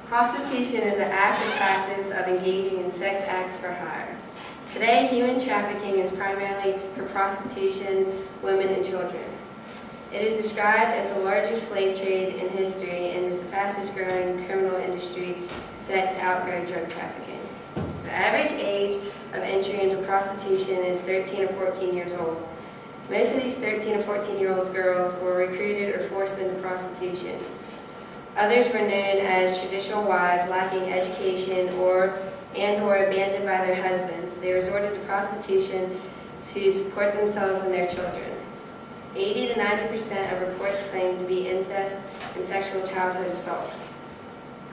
Prostitution is an active practice of engaging in sex acts for hire. Today, human trafficking is primarily for prostitution, women, and children. It is described as the largest slave trade in history and is the fastest growing criminal industry set to outgrow drug trafficking. The average age of entry into prostitution is 13 or 14 years old. Most of these 13 or 14-year-old girls were recruited or forced into prostitution. Others were known as traditional wives lacking education or abandoned by their husbands. They resorted to prostitution to support themselves and their children. 80 to 90% of reports claim to be incest and sexual childhood assaults.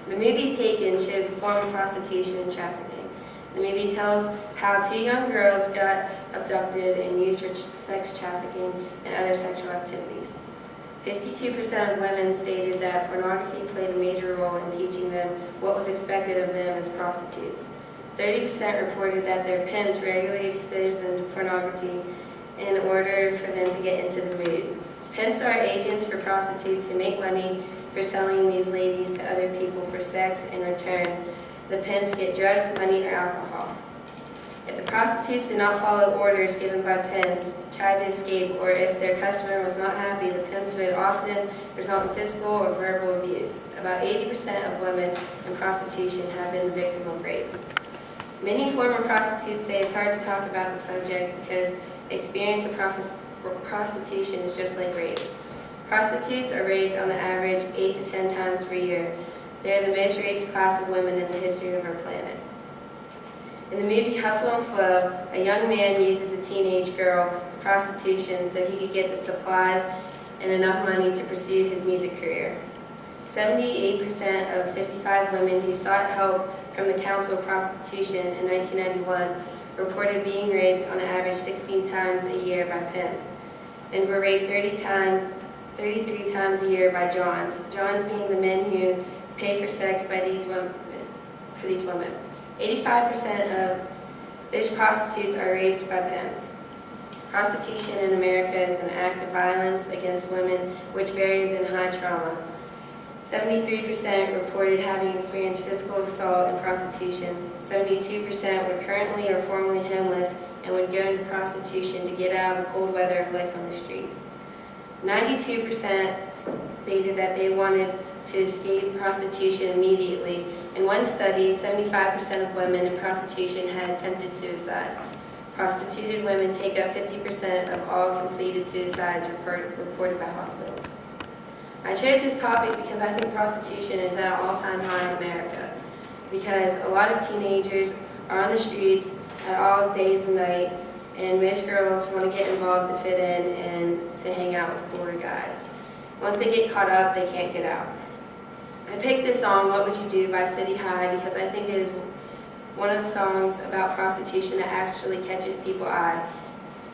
The movie Taken shows a form of prostitution and trafficking. The movie tells how two young girls got abducted and used for sex trafficking and other sexual activities. 52% of women stated that pornography played a major role in teaching them what was expected of them as prostitutes. 30% reported that their pimps regularly exposed them to pornography in order for them to get into the mood. Pimps are agents for prostitutes who make money for selling these ladies to other people for sex. In return, the pimps get drugs, money, or alcohol. If the prostitutes did not follow orders given by pimps, tried to escape, or if their customer was not happy, the pimps would often result in physical or verbal abuse. About 80% of women in prostitution have been the victim of rape. Many former prostitutes say it's hard to talk about the subject because experience of prostitution is just like rape. Prostitutes are raped on the average 8 to 10 times per year. They are the most raped class of women in the history of our planet. In the movie Hustle and Flow, a young man uses a teenage girl for prostitution so he could get the supplies and enough money to pursue his music career. 78% of 55 women who sought help from the Council of Prostitution in 1991 reported being raped on average 16 times a year by pimps, and were raped 33 times a year by Johns. Johns being the men who pay for sex by these women. 85% of those prostitutes are raped by pimps. Prostitution in America is an act of violence against women which varies in high trauma. 73% reported having experienced physical assault in prostitution. 72% were currently or formerly homeless and would go into prostitution to get out of the cold weather of life on the streets. 92% stated that they wanted to escape prostitution immediately. In one study, 75% of women in prostitution had attempted suicide. Prostituted women take up 50% of all completed suicides reported by hospitals. I chose this topic because I think prostitution is at an all-time high in America, because a lot of teenagers are on the streets at all days and night, and most girls want to get involved to fit in and to hang out with cooler guys. Once they get caught up, they can't get out. I picked this song, What Would You Do by City High, because I think it is one of the songs about prostitution that actually catches people's eye.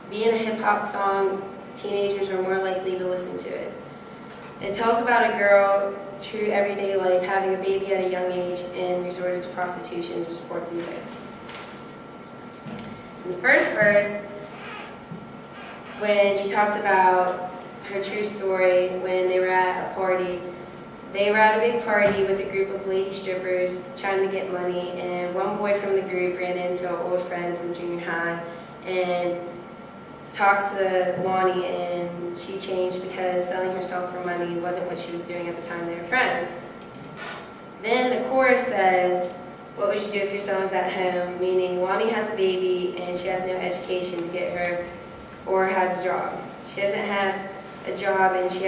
Being a hip-hop song, teenagers are more likely to listen to it. It tells about a girl, true everyday life, having a baby at a young age and resorted to prostitution to support the youth. In the first verse, when she talks about her true story, when they were at a party, they were at a big party with a group of lady strippers trying to get money, and one boy from the group ran into an old friend from junior high and talks to Lonnie, and she changed because selling herself for money wasn't what she was doing at the time they were friends. Then the chorus says, what would you do if your son was at home? Meaning Lonnie has a baby and she has no education to get her, or has a job. She doesn't have a job and she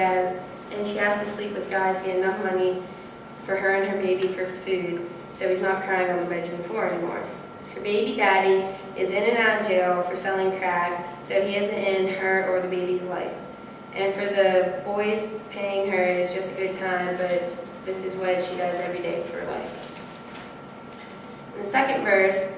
has to sleep with guys to get enough money for her and her baby for food, so he's not crying on the bedroom floor anymore. Her baby daddy is in and out of jail for selling crack, so he isn't in her or the baby's life. And for the boys, paying her is just a good time, but this is what she does every day for her life. In the second verse,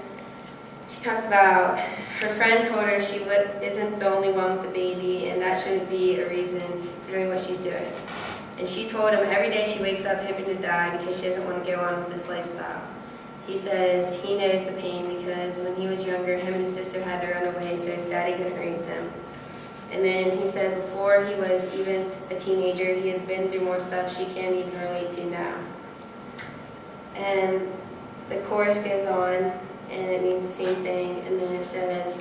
she talks about her friend told her she isn't the only one with the baby, and that shouldn't be a reason for doing what she's doing. And she told him every day she wakes up hoping to die because she doesn't want to go on with this lifestyle. He says he knows the pain because when he was younger, him and his sister had to run away so his daddy couldn't rape them. And then he said before he was even a teenager, he has been through more stuff she can't even relate to now. And the chorus goes on, and it means the same thing, and then it says,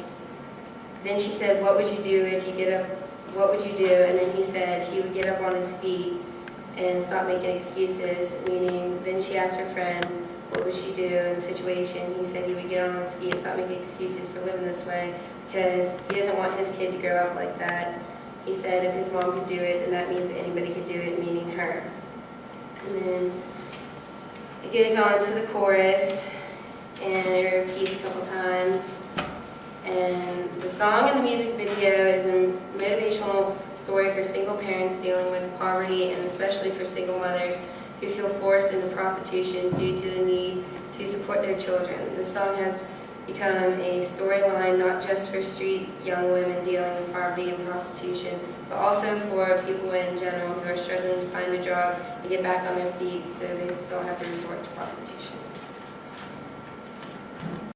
then she said, what would you do if you get up, what would you do? And then he said he would get up on his feet and stop making excuses, meaning then she asked her friend, what would she do in the situation? He said he would get on his feet and stop making excuses for living this way because he doesn't want his kid to grow up like that. He said if his mom could do it, then that means anybody could do it, meaning her. And then it goes on to the chorus, and it repeats a couple times. And the song and the music video is a motivational story for single parents dealing with poverty, and especially for single mothers who feel forced into prostitution due to the need to support their children. The song has become a storyline not just for street young women dealing with poverty and prostitution, but also for people in general who are struggling to find a job and get back on their feet so they don't have to resort to prostitution.